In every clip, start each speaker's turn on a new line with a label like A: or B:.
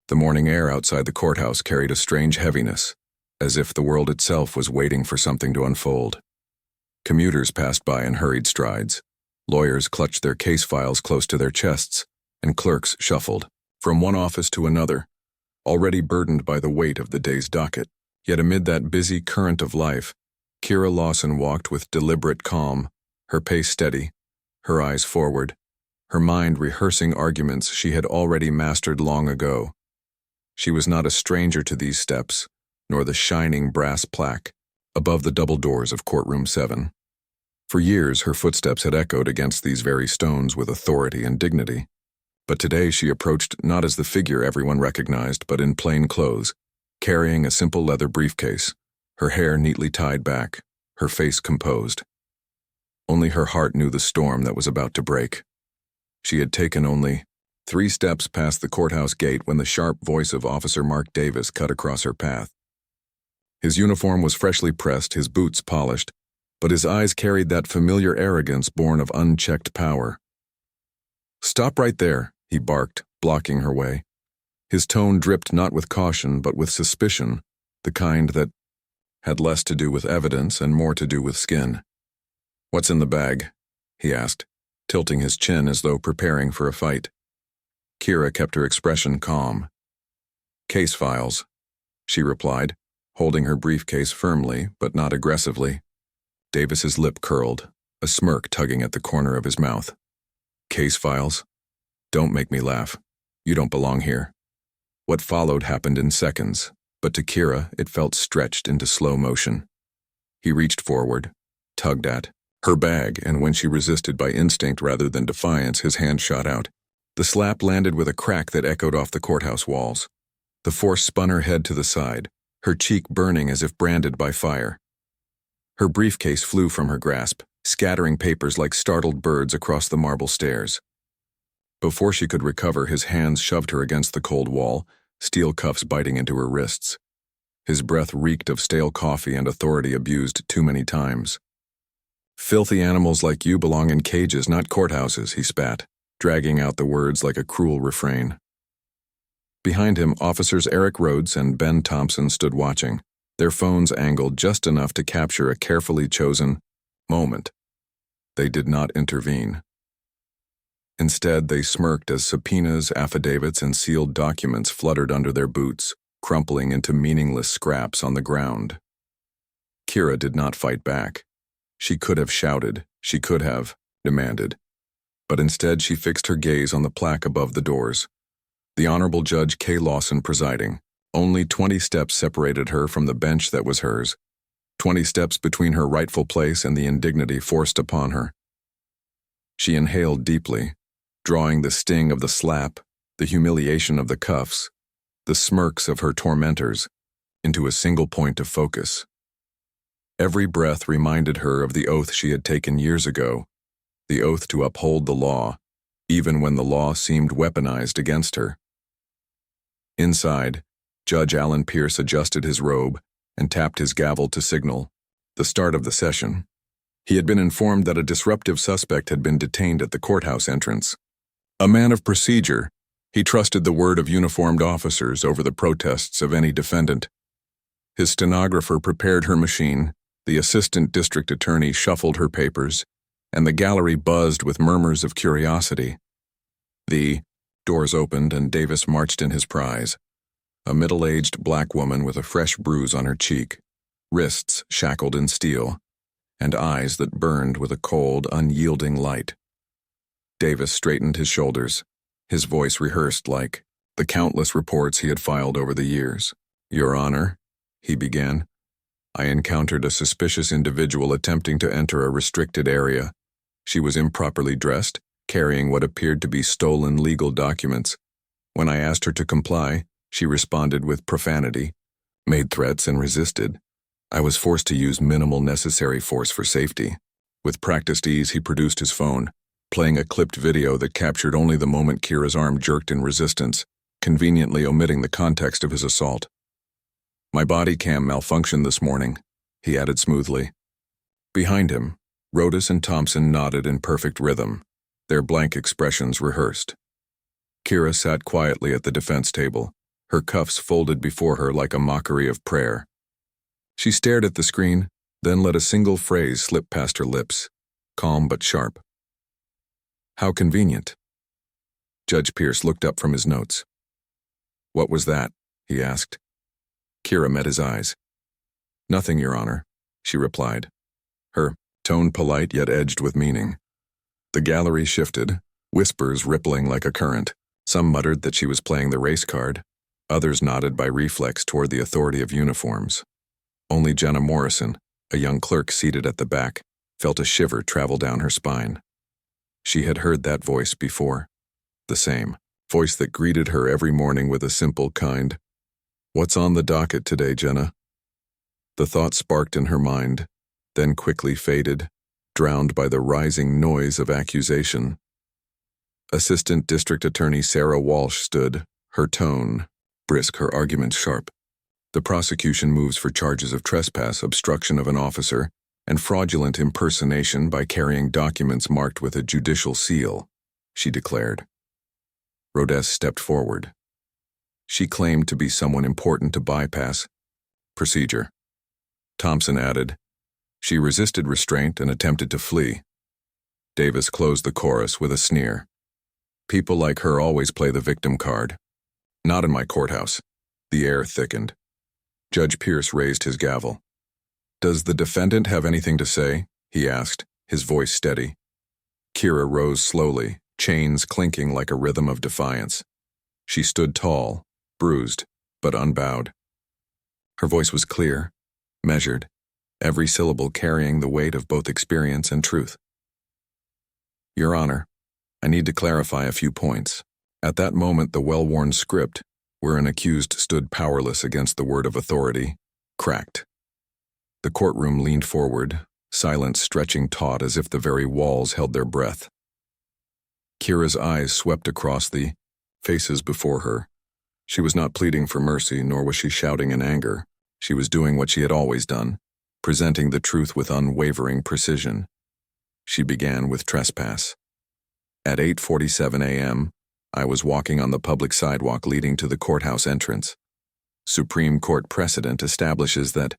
A: The morning air outside the courthouse carried a strange heaviness, as if the world itself was waiting for something to unfold. Commuters passed by in hurried strides. Lawyers clutched their case files close to their chests, and clerks shuffled from one office to another, already burdened by the weight of the day's docket. Yet amid that busy current of life, Kira Lawson walked with deliberate calm, her pace steady, her eyes forward, her mind rehearsing arguments she had already mastered long ago. She was not a stranger to these steps, nor the shining brass plaque above the double doors of courtroom 7. For years, her footsteps had echoed against these very stones with authority and dignity. But today she approached not as the figure everyone recognized, but in plain clothes, carrying a simple leather briefcase, her hair neatly tied back, her face composed. Only her heart knew the storm that was about to break. She had taken only 3 steps past the courthouse gate when the sharp voice of Officer Mark Davis cut across her path. His uniform was freshly pressed, his boots polished, but his eyes carried that familiar arrogance born of unchecked power. "Stop right there," he barked, blocking her way. His tone dripped not with caution but with suspicion, the kind that had less to do with evidence and more to do with skin. "What's in the bag?" he asked, tilting his chin as though preparing for a fight. Kira kept her expression calm. "Case files," she replied, holding her briefcase firmly but not aggressively. Davis's lip curled, a smirk tugging at the corner of his mouth. "Case files? Don't make me laugh. You don't belong here." What followed happened in seconds, but to Kira it felt stretched into slow motion. He reached forward, tugged at her bag, and when she resisted by instinct rather than defiance, his hand shot out. The slap landed with a crack that echoed off the courthouse walls. The force spun her head to the side, her cheek burning as if branded by fire. Her briefcase flew from her grasp, scattering papers like startled birds across the marble stairs. Before she could recover, his hands shoved her against the cold wall, steel cuffs biting into her wrists. His breath reeked of stale coffee and authority abused too many times. "Filthy animals like you belong in cages, not courthouses," he spat, dragging out the words like a cruel refrain. Behind him, Officers Eric Rhodes and Ben Thompson stood watching, their phones angled just enough to capture a carefully chosen moment. They did not intervene. Instead, they smirked as subpoenas, affidavits, and sealed documents fluttered under their boots, crumpling into meaningless scraps on the ground. Kira did not fight back. She could have shouted, she could have demanded. But instead she fixed her gaze on the plaque above the doors. The Honorable Judge K. Lawson presiding. Only 20 steps separated her from the bench that was hers. 20 steps between her rightful place and the indignity forced upon her. She inhaled deeply, drawing the sting of the slap, the humiliation of the cuffs, the smirks of her tormentors, into a single point of focus. Every breath reminded her of the oath she had taken years ago, the oath to uphold the law, even when the law seemed weaponized against her. Inside, Judge Alan Pierce adjusted his robe and tapped his gavel to signal the start of the session. He had been informed that a disruptive suspect had been detained at the courthouse entrance. A man of procedure, he trusted the word of uniformed officers over the protests of any defendant. His stenographer prepared her machine, the assistant district attorney shuffled her papers, and the gallery buzzed with murmurs of curiosity. The doors opened and Davis marched in his prize, a middle-aged black woman with a fresh bruise on her cheek, wrists shackled in steel, and eyes that burned with a cold, unyielding light. Davis straightened his shoulders, his voice rehearsed like the countless reports he had filed over the years. "Your Honor," he began, "I encountered a suspicious individual attempting to enter a restricted area. She was improperly dressed, carrying what appeared to be stolen legal documents. When I asked her to comply, she responded with profanity, made threats, and resisted. I was forced to use minimal necessary force for safety." With practiced ease, he produced his phone, playing a clipped video that captured only the moment Kira's arm jerked in resistance, conveniently omitting the context of his assault. "My body cam malfunctioned this morning," he added smoothly. Behind him, Rhodes and Thompson nodded in perfect rhythm, their blank expressions rehearsed. Kira sat quietly at the defense table, her cuffs folded before her like a mockery of prayer. She stared at the screen, then let a single phrase slip past her lips, calm but sharp. "How convenient." Judge Pierce looked up from his notes. "What was that?" he asked. Kira met his eyes. "Nothing, Your Honor," she replied, her tone polite yet edged with meaning. The gallery shifted, whispers rippling like a current. Some muttered that she was playing the race card. Others nodded by reflex toward the authority of uniforms. Only Jenna Morrison, a young clerk seated at the back, felt a shiver travel down her spine. She had heard that voice before. The same voice that greeted her every morning with a simple, kind, "What's on the docket today, Jenna?" The thought sparked in her mind, then quickly faded, drowned by the rising noise of accusation. Assistant District Attorney Sarah Walsh stood, her tone brisk, her arguments sharp. "The prosecution moves for charges of trespass, obstruction of an officer, and fraudulent impersonation by carrying documents marked with a judicial seal," she declared. Rodess stepped forward. She claimed to be someone important to bypass. "Procedure." Thompson added. She resisted restraint and attempted to flee. Davis closed the chorus with a sneer. "People like her always play the victim card. Not in my courthouse." The air thickened. Judge Pierce raised his gavel. "Does the defendant have anything to say?" he asked, his voice steady. Kira rose slowly, chains clinking like a rhythm of defiance. She stood tall, bruised, but unbowed. Her voice was clear, measured, every syllable carrying the weight of both experience and truth. "Your Honor, I need to clarify a few points." At that moment, the well-worn script, where an accused stood powerless against the word of authority, cracked. The courtroom leaned forward, silence stretching taut as if the very walls held their breath. Kira's eyes swept across the faces before her. She was not pleading for mercy, nor was she shouting in anger. She was doing what she had always done, presenting the truth with unwavering precision. She began with trespass. At 8:47 a.m., I was walking on the public sidewalk leading to the courthouse entrance. Supreme Court precedent establishes that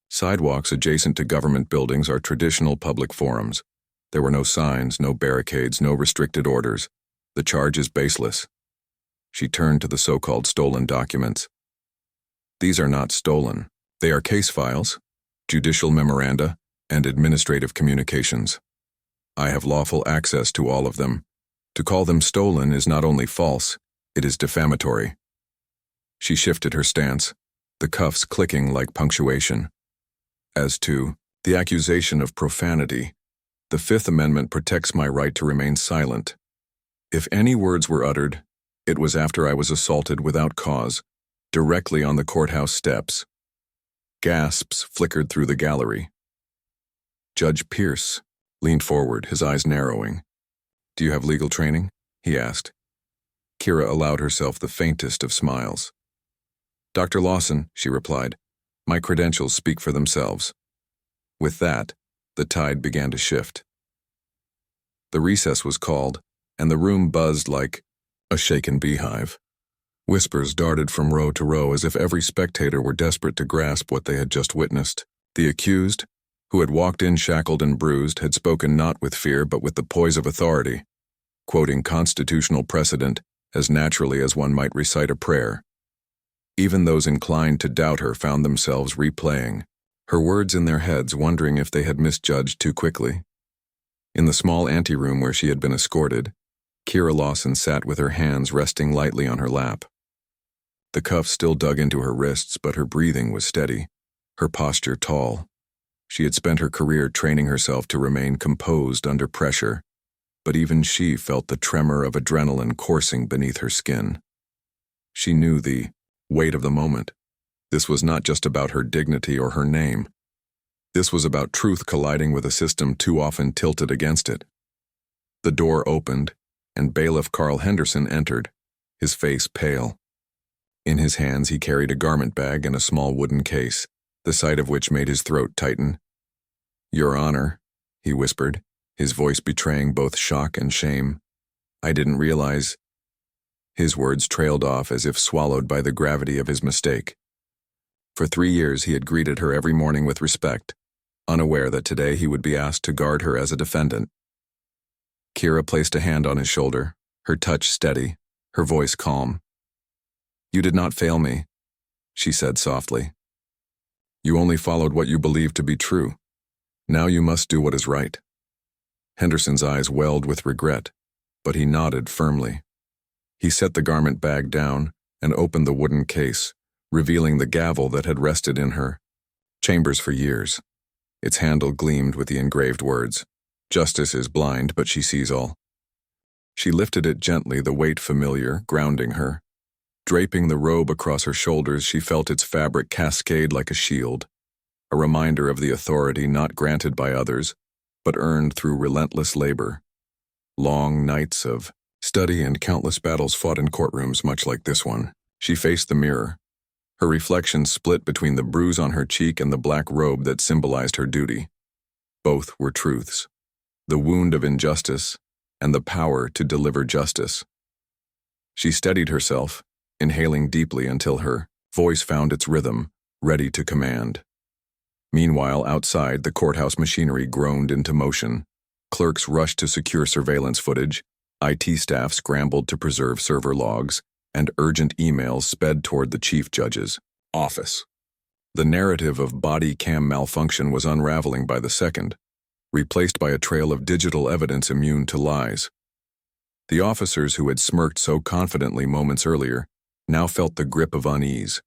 A: sidewalks adjacent to government buildings are traditional public forums. There were no signs, no barricades, no restricted orders. The charge is baseless. She turned to the so-called stolen documents. These are not stolen. They are case files, judicial memoranda, and administrative communications. I have lawful access to all of them. To call them stolen is not only false, it is defamatory. She shifted her stance, the cuffs clicking like punctuation. As to the accusation of profanity, the Fifth Amendment protects my right to remain silent. If any words were uttered, it was after I was assaulted without cause, directly on the courthouse steps. Gasps flickered through the gallery. Judge Pierce leaned forward, his eyes narrowing. "Do you have legal training?" he asked. Kira allowed herself the faintest of smiles. "Dr. Lawson," she replied, "my credentials speak for themselves." With that, the tide began to shift. The recess was called, and the room buzzed like a shaken beehive. Whispers darted from row to row as if every spectator were desperate to grasp what they had just witnessed. The accused, who had walked in shackled and bruised, had spoken not with fear but with the poise of authority, quoting constitutional precedent as naturally as one might recite a prayer. Even those inclined to doubt her found themselves replaying her words in their heads, wondering if they had misjudged too quickly. In the small anteroom where she had been escorted, Kira Lawson sat with her hands resting lightly on her lap. The cuffs still dug into her wrists, but her breathing was steady, her posture tall. She had spent her career training herself to remain composed under pressure, but even she felt the tremor of adrenaline coursing beneath her skin. She knew the weight of the moment. This was not just about her dignity or her name. This was about truth colliding with a system too often tilted against it. The door opened, and Bailiff Carl Henderson entered, his face pale. In his hands he carried a garment bag and a small wooden case, the sight of which made his throat tighten. "Your Honor," he whispered, his voice betraying both shock and shame, "I didn't realize." His words trailed off as if swallowed by the gravity of his mistake. For 3 years he had greeted her every morning with respect, unaware that today he would be asked to guard her as a defendant. Kira placed a hand on his shoulder, her touch steady, her voice calm. "You did not fail me," she said softly. "You only followed what you believed to be true. Now you must do what is right." Henderson's eyes welled with regret, but he nodded firmly. He set the garment bag down and opened the wooden case, revealing the gavel that had rested in her chambers for years. Its handle gleamed with the engraved words, "Justice is blind, but she sees all." She lifted it gently, the weight familiar, grounding her. Draping the robe across her shoulders, she felt its fabric cascade like a shield, a reminder of the authority not granted by others, but earned through relentless labor. Long nights of study and countless battles fought in courtrooms much like this one. She faced the mirror, her reflection split between the bruise on her cheek and the black robe that symbolized her duty. Both were truths, the wound of injustice and the power to deliver justice. She steadied herself, inhaling deeply until her voice found its rhythm, ready to command. Meanwhile, outside, the courthouse machinery groaned into motion. Clerks rushed to secure surveillance footage, IT staff scrambled to preserve server logs, and urgent emails sped toward the chief judge's office. The narrative of body cam malfunction was unraveling by the second, replaced by a trail of digital evidence immune to lies. The officers who had smirked so confidently moments earlier now felt the grip of unease.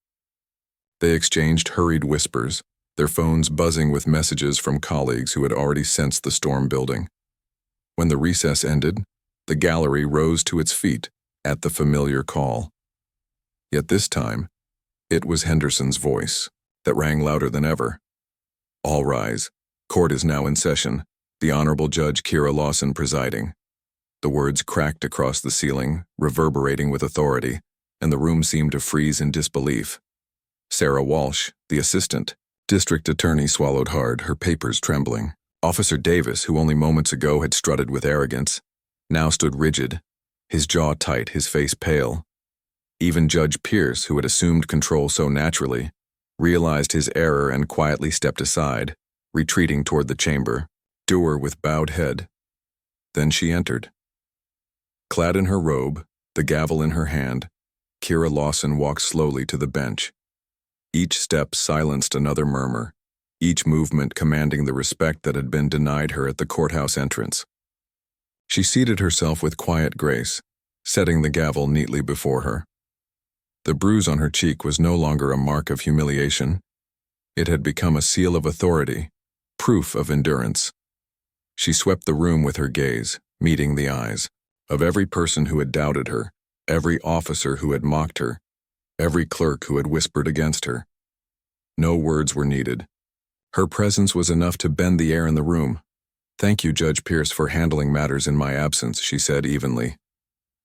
A: They exchanged hurried whispers, their phones buzzing with messages from colleagues who had already sensed the storm building. When the recess ended, the gallery rose to its feet at the familiar call. Yet this time, it was Henderson's voice that rang louder than ever. "All rise. Court is now in session. The Honorable Judge Kira Lawson presiding." The words cracked across the ceiling, reverberating with authority, and the room seemed to freeze in disbelief. Sarah Walsh, the assistant district attorney, swallowed hard, her papers trembling. Officer Davis, who only moments ago had strutted with arrogance, now stood rigid, his jaw tight, his face pale. Even Judge Pierce, who had assumed control so naturally, realized his error and quietly stepped aside, retreating toward the chamber, doer with bowed head. Then she entered. Clad in her robe, the gavel in her hand, Kira Lawson walked slowly to the bench. Each step silenced another murmur, each movement commanding the respect that had been denied her at the courthouse entrance. She seated herself with quiet grace, setting the gavel neatly before her. The bruise on her cheek was no longer a mark of humiliation. It had become a seal of authority, proof of endurance. She swept the room with her gaze, meeting the eyes of every person who had doubted her, every officer who had mocked her, every clerk who had whispered against her. No words were needed. Her presence was enough to bend the air in the room. "Thank you, Judge Pierce, for handling matters in my absence," she said evenly,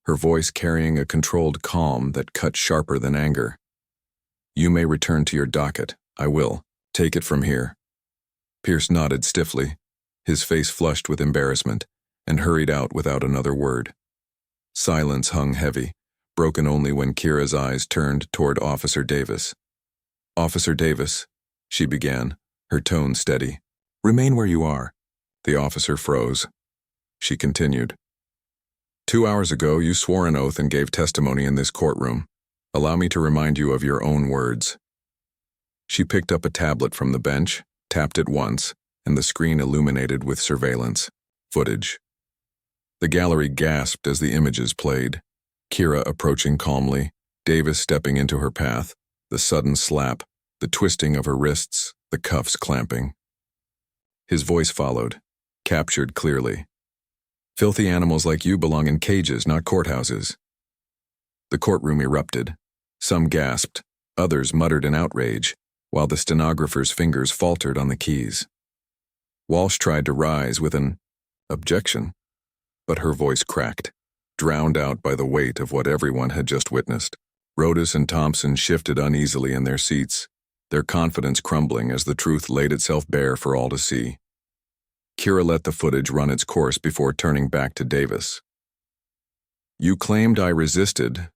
A: her voice carrying a controlled calm that cut sharper than anger. "You may return to your docket. I will. Take it from here." Pierce nodded stiffly, his face flushed with embarrassment, and hurried out without another word. Silence hung heavy, broken only when Kira's eyes turned toward Officer Davis. "Officer Davis," she began, her tone steady. "Remain where you are." The officer froze. She continued. "2 hours ago, you swore an oath and gave testimony in this courtroom. Allow me to remind you of your own words." She picked up a tablet from the bench, tapped it once, and the screen illuminated with surveillance footage. The gallery gasped as the images played. Kira approaching calmly, Davis stepping into her path, the sudden slap, the twisting of her wrists, the cuffs clamping. His voice followed, captured clearly. "Filthy animals like you belong in cages, not courthouses." The courtroom erupted. Some gasped, others muttered in outrage, while the stenographer's fingers faltered on the keys. Walsh tried to rise with an objection, but her voice cracked, drowned out by the weight of what everyone had just witnessed. Rodas and Thompson shifted uneasily in their seats, their confidence crumbling as the truth laid itself bare for all to see. Kira let the footage run its course before turning back to Davis. You claimed I resisted,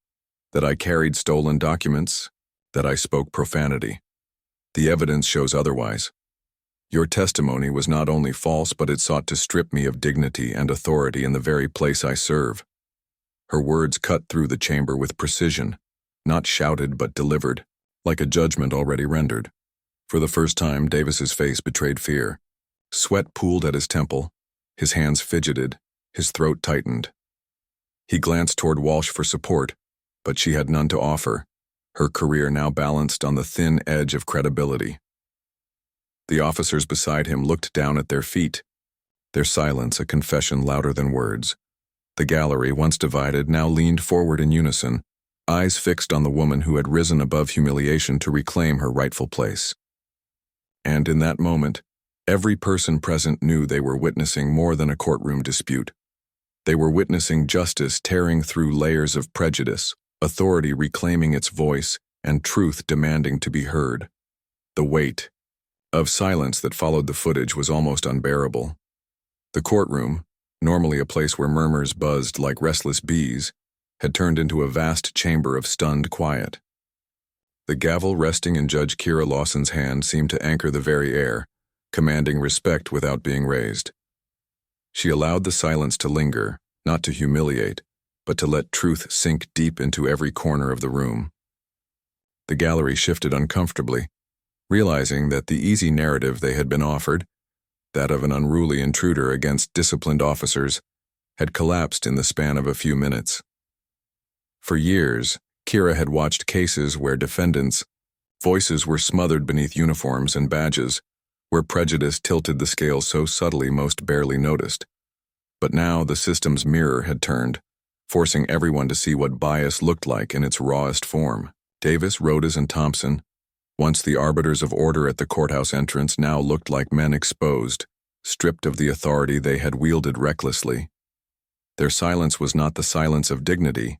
A: that I carried stolen documents, that I spoke profanity. The evidence shows otherwise. Your testimony was not only false, but it sought to strip me of dignity and authority in the very place I serve. Her words cut through the chamber with precision, not shouted but delivered, like a judgment already rendered. For the first time, Davis's face betrayed fear. Sweat pooled at his temple, his hands fidgeted, his throat tightened. He glanced toward Walsh for support, but she had none to offer, her career now balanced on the thin edge of credibility. The officers beside him looked down at their feet, their silence a confession louder than words. The gallery, once divided, now leaned forward in unison, eyes fixed on the woman who had risen above humiliation to reclaim her rightful place. And in that moment, every person present knew they were witnessing more than a courtroom dispute. They were witnessing justice tearing through layers of prejudice, authority reclaiming its voice, and truth demanding to be heard. The weight of silence that followed the footage was almost unbearable. The courtroom, normally a place where murmurs buzzed like restless bees, had turned into a vast chamber of stunned quiet. The gavel resting in Judge Kira Lawson's hand seemed to anchor the very air, commanding respect without being raised. She allowed the silence to linger, not to humiliate, but to let truth sink deep into every corner of the room. The gallery shifted uncomfortably, realizing that the easy narrative they had been offered, that of an unruly intruder against disciplined officers, had collapsed in the span of a few minutes. For years, Kira had watched cases where defendants' voices were smothered beneath uniforms and badges, where prejudice tilted the scale so subtly most barely noticed. But now the system's mirror had turned, forcing everyone to see what bias looked like in its rawest form. Davis, Rodas, and Thompson, once the arbiters of order at the courthouse entrance, now looked like men exposed, stripped of the authority they had wielded recklessly. Their silence was not the silence of dignity.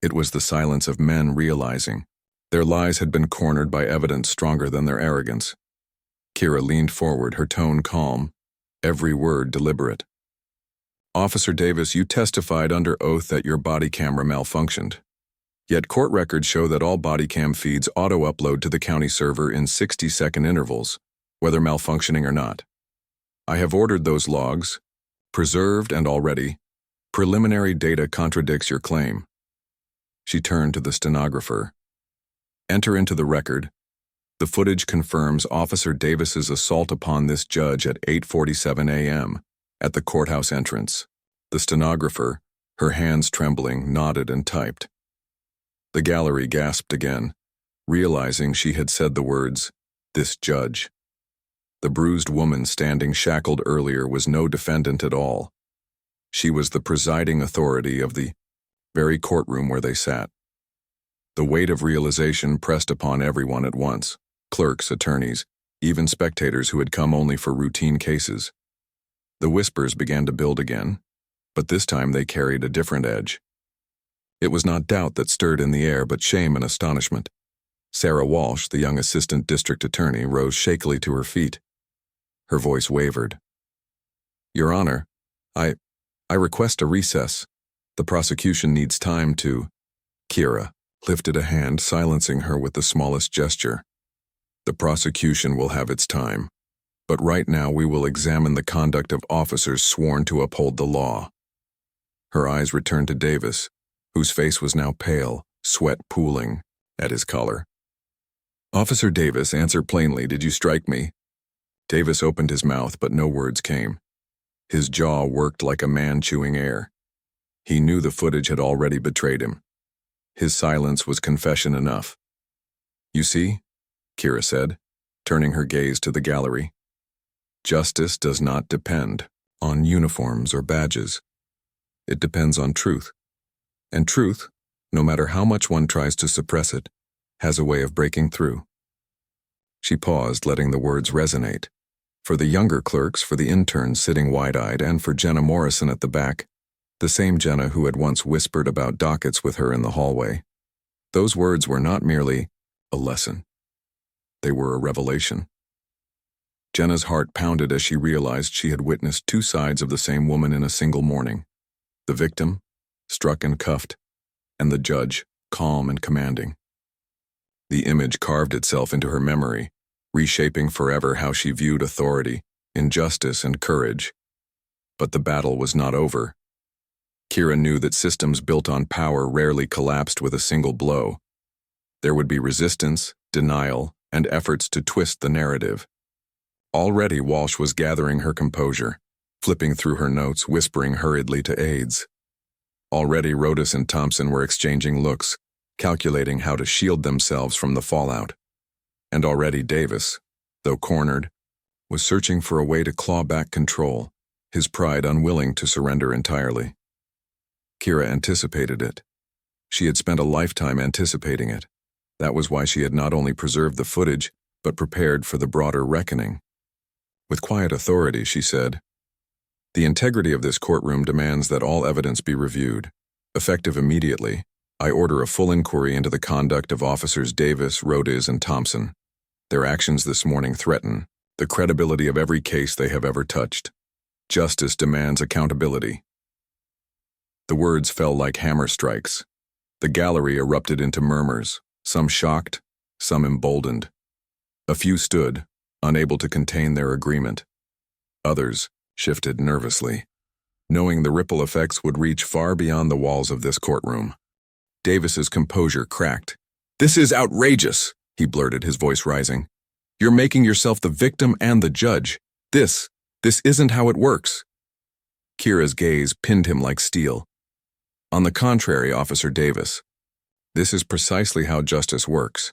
A: It was the silence of men realizing their lies had been cornered by evidence stronger than their arrogance. Kira leaned forward, her tone calm, every word deliberate. Officer Davis, you testified under oath that your body camera malfunctioned. Yet court records show that all body cam feeds auto-upload to the county server in 60-second intervals, whether malfunctioning or not. I have ordered those logs, preserved and already. Preliminary data contradicts your claim. She turned to the stenographer. Enter into the record. The footage confirms Officer Davis's assault upon this judge at 8:47 a.m. at the courthouse entrance. The stenographer, her hands trembling, nodded and typed. The gallery gasped again, realizing she had said the words, "this judge." The bruised woman standing shackled earlier was no defendant at all. She was the presiding authority of the very courtroom where they sat. The weight of realization pressed upon everyone at once, clerks, attorneys, even spectators who had come only for routine cases. The whispers began to build again, but this time they carried a different edge. It was not doubt that stirred in the air, but shame and astonishment. Sarah Walsh, the young assistant district attorney, rose shakily to her feet. Her voice wavered. Your Honor, I request a recess. The prosecution needs time to... Kira lifted a hand, silencing her with the smallest gesture. The prosecution will have its time, but right now we will examine the conduct of officers sworn to uphold the law. Her eyes returned to Davis, whose face was now pale, sweat pooling at his collar. Officer Davis, answer plainly, did you strike me? Davis opened his mouth, but no words came. His jaw worked like a man chewing air. He knew the footage had already betrayed him. His silence was confession enough. You see, Kira said, turning her gaze to the gallery. Justice does not depend on uniforms or badges. It depends on truth. And truth, no matter how much one tries to suppress it, has a way of breaking through. She paused, letting the words resonate. For the younger clerks, for the interns sitting wide-eyed, and for Jenna Morrison at the back, the same Jenna who had once whispered about dockets with her in the hallway. Those words were not merely a lesson. They were a revelation. Jenna's heart pounded as she realized she had witnessed two sides of the same woman in a single morning. The victim, struck and cuffed, and the judge, calm and commanding. The image carved itself into her memory, reshaping forever how she viewed authority, injustice, and courage. But the battle was not over. Kira knew that systems built on power rarely collapsed with a single blow. There would be resistance, denial, and efforts to twist the narrative. Already Walsh was gathering her composure, flipping through her notes, whispering hurriedly to aides. Already Rodas and Thompson were exchanging looks, calculating how to shield themselves from the fallout. And already Davis, though cornered, was searching for a way to claw back control, his pride unwilling to surrender entirely. Kira anticipated it. She had spent a lifetime anticipating it. That was why she had not only preserved the footage, but prepared for the broader reckoning. With quiet authority, she said, "The integrity of this courtroom demands that all evidence be reviewed. Effective immediately, I order a full inquiry into the conduct of Officers Davis, Rodas, and Thompson. Their actions this morning threaten the credibility of every case they have ever touched. Justice demands accountability." The words fell like hammer strikes. The gallery erupted into murmurs, some shocked, some emboldened. A few stood, unable to contain their agreement. Others shifted nervously, knowing the ripple effects would reach far beyond the walls of this courtroom. Davis's composure cracked. "This is outrageous," he blurted, his voice rising. "You're making yourself the victim and the judge. This isn't how it works." Kira's gaze pinned him like steel. "On the contrary, Officer Davis, this is precisely how justice works.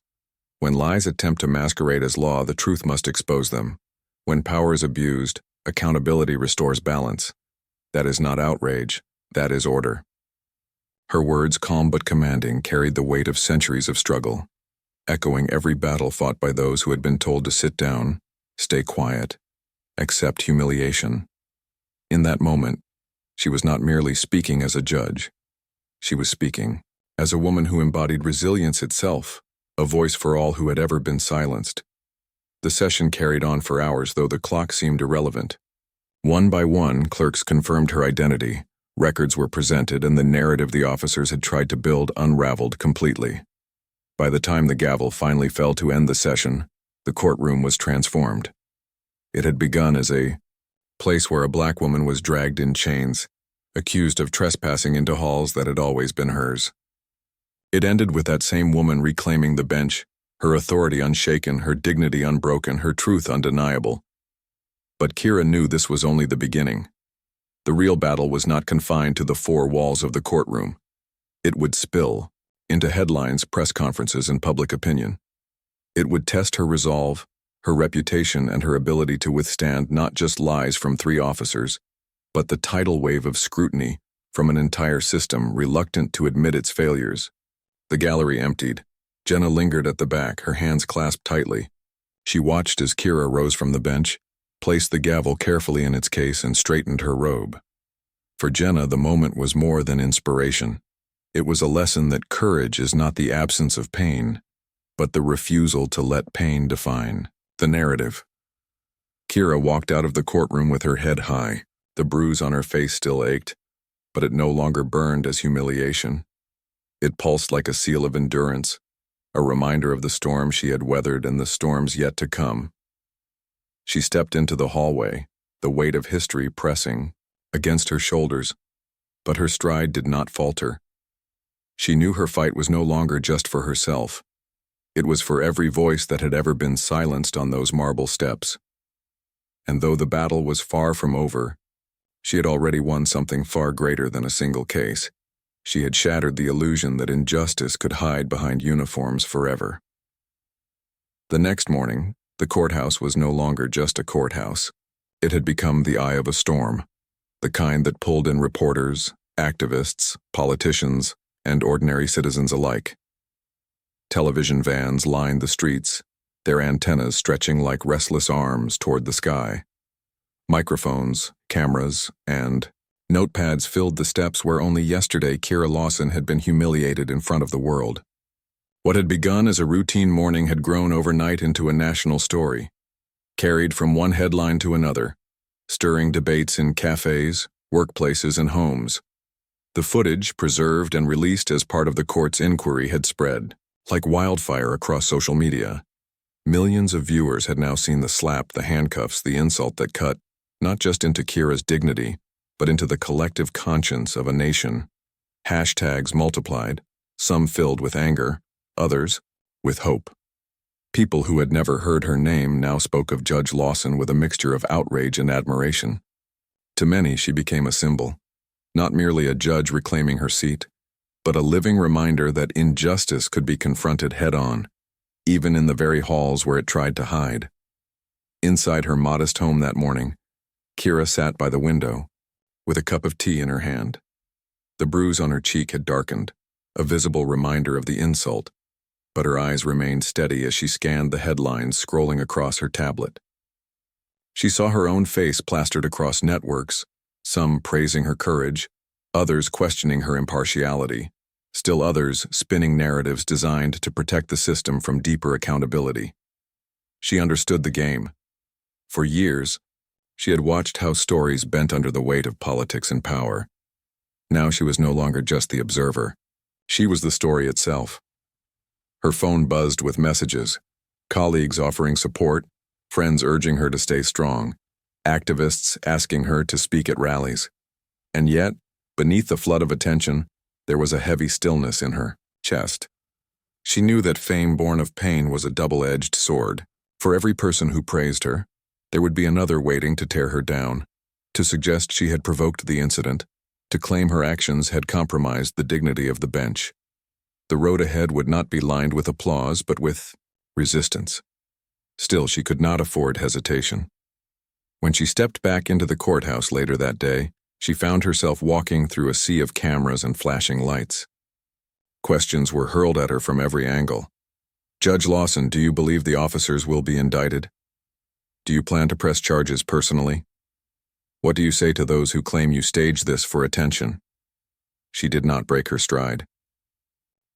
A: When lies attempt to masquerade as law, the truth must expose them. When power is abused, accountability restores balance. That is not outrage, that is order." Her words, calm but commanding, carried the weight of centuries of struggle, echoing every battle fought by those who had been told to sit down, stay quiet, accept humiliation. In that moment, she was not merely speaking as a judge. She was speaking as a woman who embodied resilience itself, a voice for all who had ever been silenced. The session carried on for hours, though the clock seemed irrelevant. One by one, clerks confirmed her identity, records were presented, and the narrative the officers had tried to build unraveled completely. By the time the gavel finally fell to end the session, the courtroom was transformed. It had begun as a place where a black woman was dragged in chains, accused of trespassing into halls that had always been hers. It ended with that same woman reclaiming the bench, her authority unshaken, her dignity unbroken, her truth undeniable. But Kira knew this was only the beginning. The real battle was not confined to the four walls of the courtroom. It would spill into headlines, press conferences, and public opinion. It would test her resolve, her reputation, and her ability to withstand not just lies from three officers, but the tidal wave of scrutiny from an entire system reluctant to admit its failures. The gallery emptied. Jenna lingered at the back, her hands clasped tightly. She watched as Kira rose from the bench, placed the gavel carefully in its case, and straightened her robe. For Jenna, the moment was more than inspiration. It was a lesson that courage is not the absence of pain, but the refusal to let pain define the narrative. Kira walked out of the courtroom with her head high. The bruise on her face still ached, but it no longer burned as humiliation. It pulsed like a seal of endurance, a reminder of the storm she had weathered and the storms yet to come. She stepped into the hallway, the weight of history pressing against her shoulders, but her stride did not falter. She knew her fight was no longer just for herself. It was for every voice that had ever been silenced on those marble steps. And though the battle was far from over, she had already won something far greater than a single case. She had shattered the illusion that injustice could hide behind uniforms forever. The next morning, the courthouse was no longer just a courthouse. It had become the eye of a storm, the kind that pulled in reporters, activists, politicians, and ordinary citizens alike. Television vans lined the streets, their antennas stretching like restless arms toward the sky. Microphones, cameras, and notepads filled the steps where only yesterday Kira Lawson had been humiliated in front of the world. What had begun as a routine morning had grown overnight into a national story, carried from one headline to another, stirring debates in cafes, workplaces, and homes. The footage, preserved and released as part of the court's inquiry, had spread like wildfire across social media. Millions of viewers had now seen the slap, the handcuffs, the insult that cut not just into Kira's dignity, but into the collective conscience of a nation. Hashtags multiplied, some filled with anger, others with hope. People who had never heard her name now spoke of Judge Lawson with a mixture of outrage and admiration. To many, she became a symbol, not merely a judge reclaiming her seat, but a living reminder that injustice could be confronted head-on, even in the very halls where it tried to hide. Inside her modest home that morning, Kira sat by the window, with a cup of tea in her hand. The bruise on her cheek had darkened, a visible reminder of the insult, but her eyes remained steady as she scanned the headlines scrolling across her tablet. She saw her own face plastered across networks, some praising her courage, others questioning her impartiality, still others spinning narratives designed to protect the system from deeper accountability. She understood the game. For years, she had watched how stories bent under the weight of politics and power. Now she was no longer just the observer. She was the story itself. Her phone buzzed with messages, colleagues offering support, friends urging her to stay strong, activists asking her to speak at rallies. And yet, beneath the flood of attention, there was a heavy stillness in her chest. She knew that fame born of pain was a double-edged sword. For every person who praised her, there would be another waiting to tear her down, to suggest she had provoked the incident, to claim her actions had compromised the dignity of the bench. The road ahead would not be lined with applause, but with resistance. Still, she could not afford hesitation. When she stepped back into the courthouse later that day, she found herself walking through a sea of cameras and flashing lights. Questions were hurled at her from every angle. Judge Lawson, do you believe the officers will be indicted? Do you plan to press charges personally? What do you say to those who claim you staged this for attention? She did not break her stride.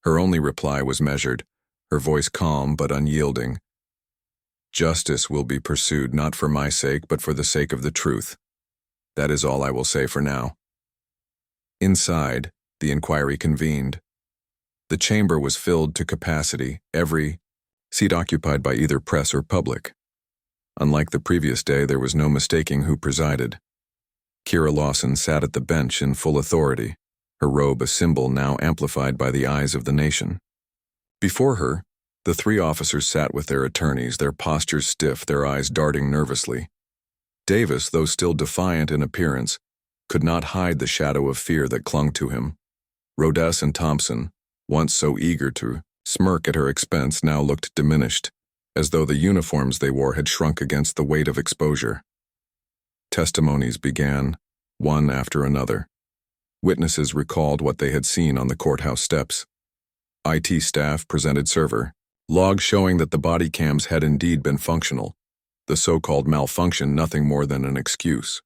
A: Her only reply was measured, her voice calm but unyielding. Justice will be pursued not for my sake, but for the sake of the truth. That is all I will say for now. Inside, the inquiry convened. The chamber was filled to capacity, every seat occupied by either press or public. Unlike the previous day, there was no mistaking who presided. Kira Lawson sat at the bench in full authority, her robe a symbol now amplified by the eyes of the nation. Before her, the three officers sat with their attorneys, their postures stiff, their eyes darting nervously. Davis, though still defiant in appearance, could not hide the shadow of fear that clung to him. Rodess and Thompson, once so eager to smirk at her expense, now looked diminished, as though the uniforms they wore had shrunk against the weight of exposure. Testimonies began, one after another. Witnesses recalled what they had seen on the courthouse steps. IT staff presented server logs showing that the body cams had indeed been functional, the so-called malfunction nothing more than an excuse.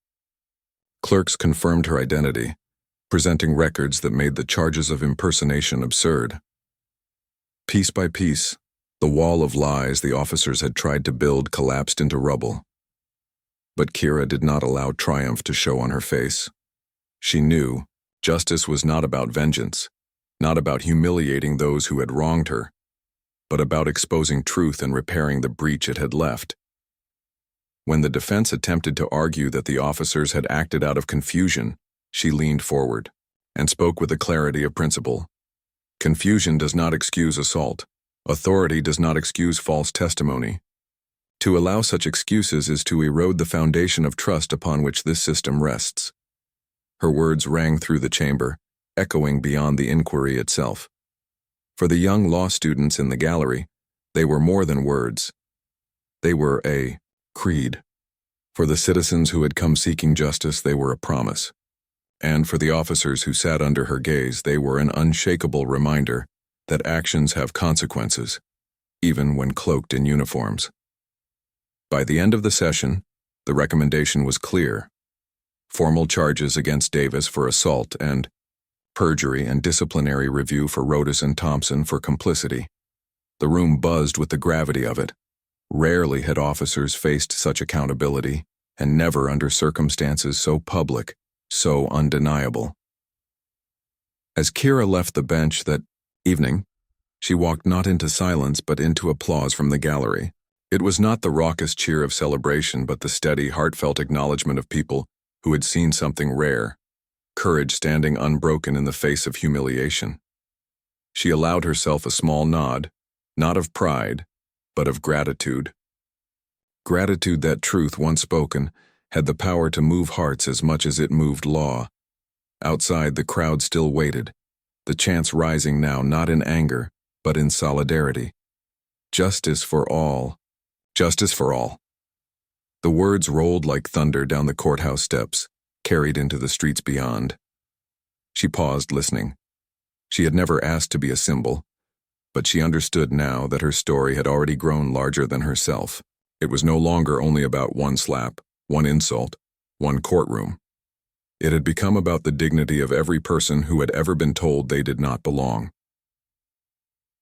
A: Clerks confirmed her identity, presenting records that made the charges of impersonation absurd. Piece by piece, the wall of lies the officers had tried to build collapsed into rubble. But Kira did not allow triumph to show on her face. She knew justice was not about vengeance, not about humiliating those who had wronged her, but about exposing truth and repairing the breach it had left. When the defense attempted to argue that the officers had acted out of confusion, she leaned forward and spoke with the clarity of principle. Confusion does not excuse assault. Authority does not excuse false testimony. To allow such excuses is to erode the foundation of trust upon which this system rests. Her words rang through the chamber, echoing beyond the inquiry itself. For the young law students in the gallery, they were more than words. They were a creed. For the citizens who had come seeking justice, they were a promise. And for the officers who sat under her gaze, they were an unshakable reminder that actions have consequences, even when cloaked in uniforms. By the end of the session, the recommendation was clear. Formal charges against Davis for assault and perjury and disciplinary review for Rodess and Thompson for complicity. The room buzzed with the gravity of it. Rarely had officers faced such accountability, and never under circumstances so public, so undeniable. As Kira left the bench that evening, she walked not into silence but into applause from the gallery. It was not the raucous cheer of celebration but the steady, heartfelt acknowledgement of people who had seen something rare, courage standing unbroken in the face of humiliation. She allowed herself a small nod, not of pride, but of gratitude. Gratitude that truth, once spoken, had the power to move hearts as much as it moved law. Outside, the crowd still waited, the chants rising now not in anger, but in solidarity. Justice for all. Justice for all. The words rolled like thunder down the courthouse steps, carried into the streets beyond. She paused, listening. She had never asked to be a symbol, but she understood now that her story had already grown larger than herself. It was no longer only about one slap, one insult, one courtroom. It had become about the dignity of every person who had ever been told they did not belong.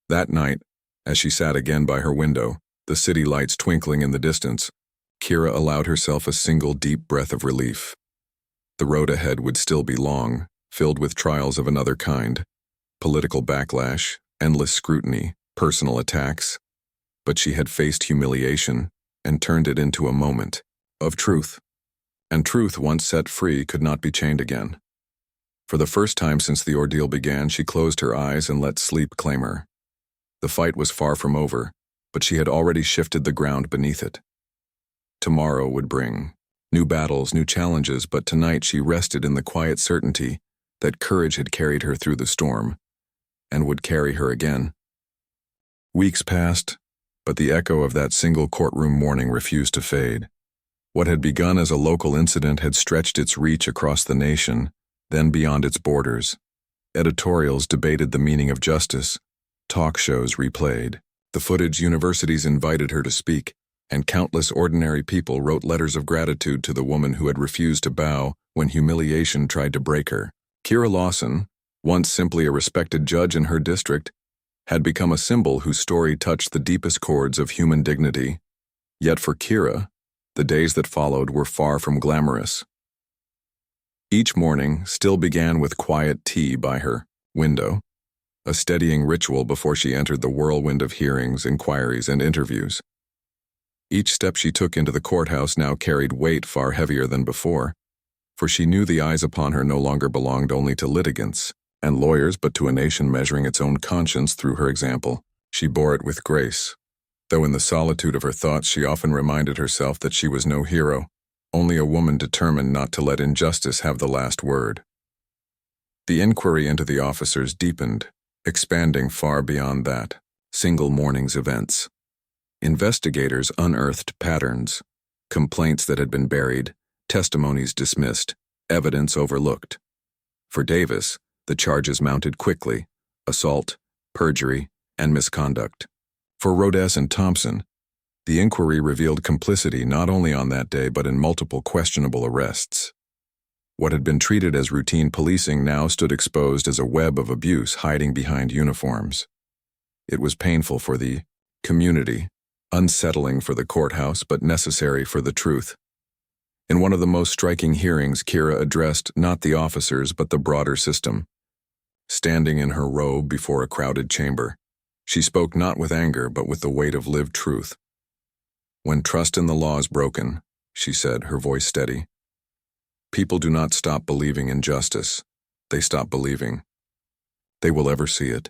A: That night, as she sat again by her window, the city lights twinkling in the distance, Kira allowed herself a single deep breath of relief. The road ahead would still be long, filled with trials of another kind, political backlash, endless scrutiny, personal attacks, but she had faced humiliation and turned it into a moment of truth. And truth, once set free, could not be chained again. For the first time since the ordeal began, she closed her eyes and let sleep claim her. The fight was far from over, but she had already shifted the ground beneath it. Tomorrow would bring new battles, new challenges, but tonight she rested in the quiet certainty that courage had carried her through the storm, and would carry her again. Weeks passed, but the echo of that single courtroom morning refused to fade. What had begun as a local incident had stretched its reach across the nation, then beyond its borders. Editorials debated the meaning of justice. Talk shows replayed. The footage universities invited her to speak, and countless ordinary people wrote letters of gratitude to the woman who had refused to bow when humiliation tried to break her. Kira Lawson, once simply a respected judge in her district, had become a symbol whose story touched the deepest chords of human dignity. Yet for Kira, the days that followed were far from glamorous. Each morning still began with quiet tea by her window, a steadying ritual before she entered the whirlwind of hearings, inquiries, and interviews. Each step she took into the courthouse now carried weight far heavier than before, for she knew the eyes upon her no longer belonged only to litigants and lawyers, but to a nation measuring its own conscience through her example. She bore it with grace, though in the solitude of her thoughts she often reminded herself that she was no hero, only a woman determined not to let injustice have the last word. The inquiry into the officers deepened, expanding far beyond that single morning's events. Investigators unearthed patterns, complaints that had been buried, testimonies dismissed, evidence overlooked. For Davis, the charges mounted quickly: assault, perjury, and misconduct. For Rhodes and Thompson, the inquiry revealed complicity not only on that day but in multiple questionable arrests. What had been treated as routine policing now stood exposed as a web of abuse hiding behind uniforms. It was painful for the community, unsettling for the courthouse, but necessary for the truth. In one of the most striking hearings, Kira addressed not the officers but the broader system. Standing in her robe before a crowded chamber, she spoke not with anger but with the weight of lived truth. When trust in the law is broken, she said, her voice steady, people do not stop believing in justice. They stop believing they will ever see it.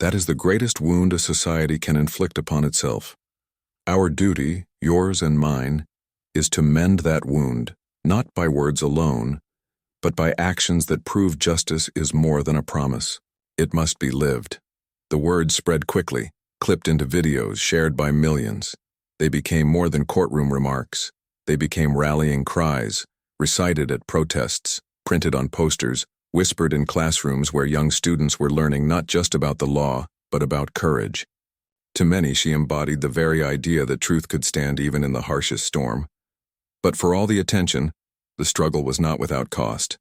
A: That is the greatest wound a society can inflict upon itself. Our duty, yours and mine, is to mend that wound, not by words alone, but by actions that prove justice is more than a promise. It must be lived. The words spread quickly, clipped into videos shared by millions. They became more than courtroom remarks. They became rallying cries, recited at protests, printed on posters, whispered in classrooms where young students were learning not just about the law, but about courage. To many, she embodied the very idea that truth could stand even in the harshest storm. But for all the attention, the struggle was not without cost.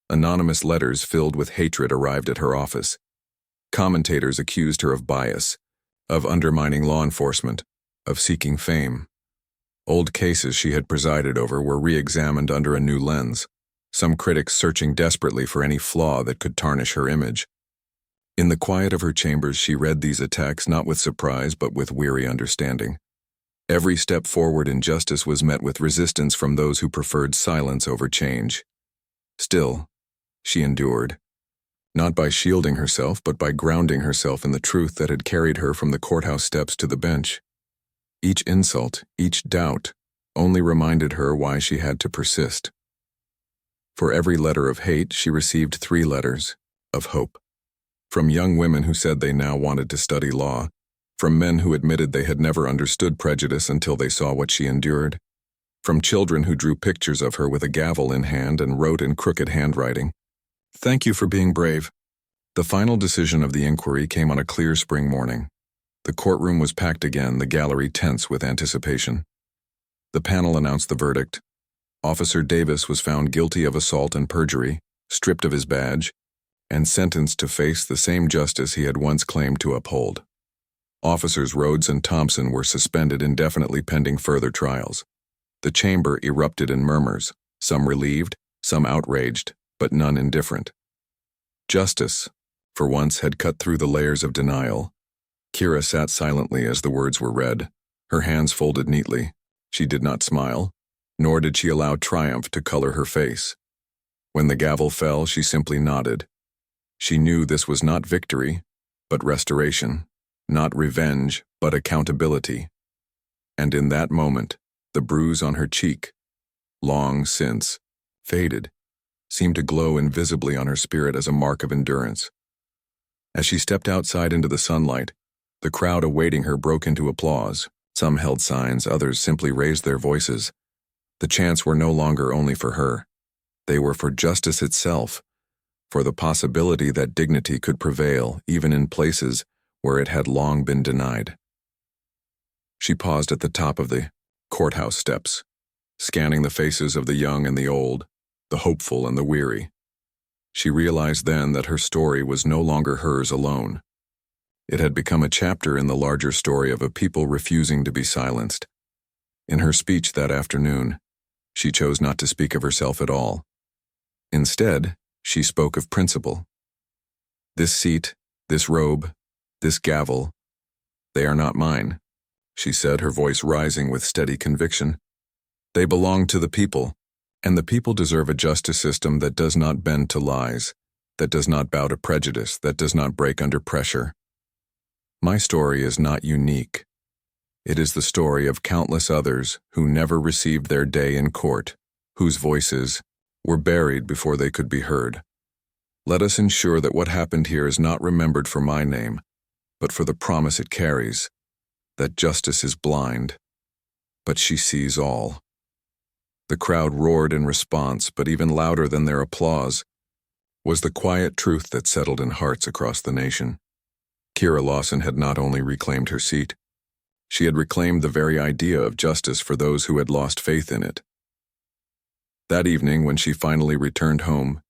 A: Anonymous letters filled with hatred arrived at her office. Commentators accused her of bias, of undermining law enforcement, of seeking fame. Old cases she had presided over were re-examined under a new lens. some critics searching desperately for any flaw that could tarnish her image. In the quiet of her chambers, she read these attacks not with surprise but with weary understanding. Every step forward in justice was met with resistance from those who preferred silence over change. Still, she endured, not by shielding herself but by grounding herself in the truth that had carried her from the courthouse steps to the bench. Each insult, each doubt, only reminded her why she had to persist. For every letter of hate, she received 3 letters of hope. From young women who said they now wanted to study law, from men who admitted they had never understood prejudice until they saw what she endured, from children who drew pictures of her with a gavel in hand and wrote in crooked handwriting, "Thank you for being brave." The final decision of the inquiry came on a clear spring morning. The courtroom was packed again, the gallery tense with anticipation. The panel announced the verdict. Officer Davis was found guilty of assault and perjury, stripped of his badge, and sentenced to face the same justice he had once claimed to uphold. Officers Rhodes and Thompson were suspended indefinitely pending further trials. The chamber erupted in murmurs, some relieved, some outraged, but none indifferent. Justice, for once, had cut through the layers of denial. Kira sat silently as the words were read, her hands folded neatly. She did not smile, nor did she allow triumph to color her face. When the gavel fell, she simply nodded. She knew this was not victory, but restoration, not revenge, but accountability. And in that moment, the bruise on her cheek, long since faded, seemed to glow invisibly on her spirit as a mark of endurance. As she stepped outside into the sunlight, the crowd awaiting her broke into applause. Some held signs, others simply raised their voices. The chants were no longer only for her. They were for justice itself, for the possibility that dignity could prevail even in places where it had long been denied. She paused at the top of the courthouse steps, scanning the faces of the young and the old, the hopeful and the weary. She realized then that her story was no longer hers alone. It had become a chapter in the larger story of a people refusing to be silenced. In her speech that afternoon, she chose not to speak of herself at all. Instead, she spoke of principle. This seat, this robe, this gavel, they are not mine, she said, her voice rising with steady conviction. They belong to the people, and the people deserve a justice system that does not bend to lies, that does not bow to prejudice, that does not break under pressure. My story is not unique. It is the story of countless others who never received their day in court, whose voices were buried before they could be heard. Let us ensure that what happened here is not remembered for my name, but for the promise it carries, that justice is blind, but she sees all. The crowd roared in response, but even louder than their applause was the quiet truth that settled in hearts across the nation. Kira Lawson had not only reclaimed her seat, she had reclaimed the very idea of justice for those who had lost faith in it. That evening, when she finally returned home,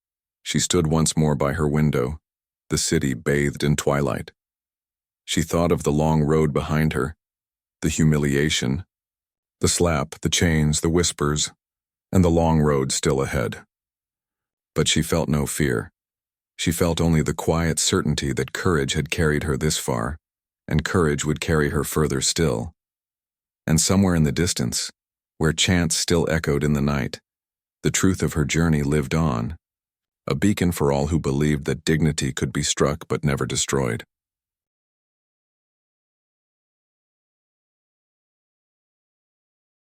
A: she stood once more by her window, the city bathed in twilight. She thought of the long road behind her, the humiliation, the slap, the chains, the whispers, and the long road still ahead. But she felt no fear. She felt only the quiet certainty that courage had carried her this far, and courage would carry her further still. And somewhere in the distance, where chants still echoed in the night, the truth of her journey lived on, a beacon for all who believed that dignity could be struck but never destroyed.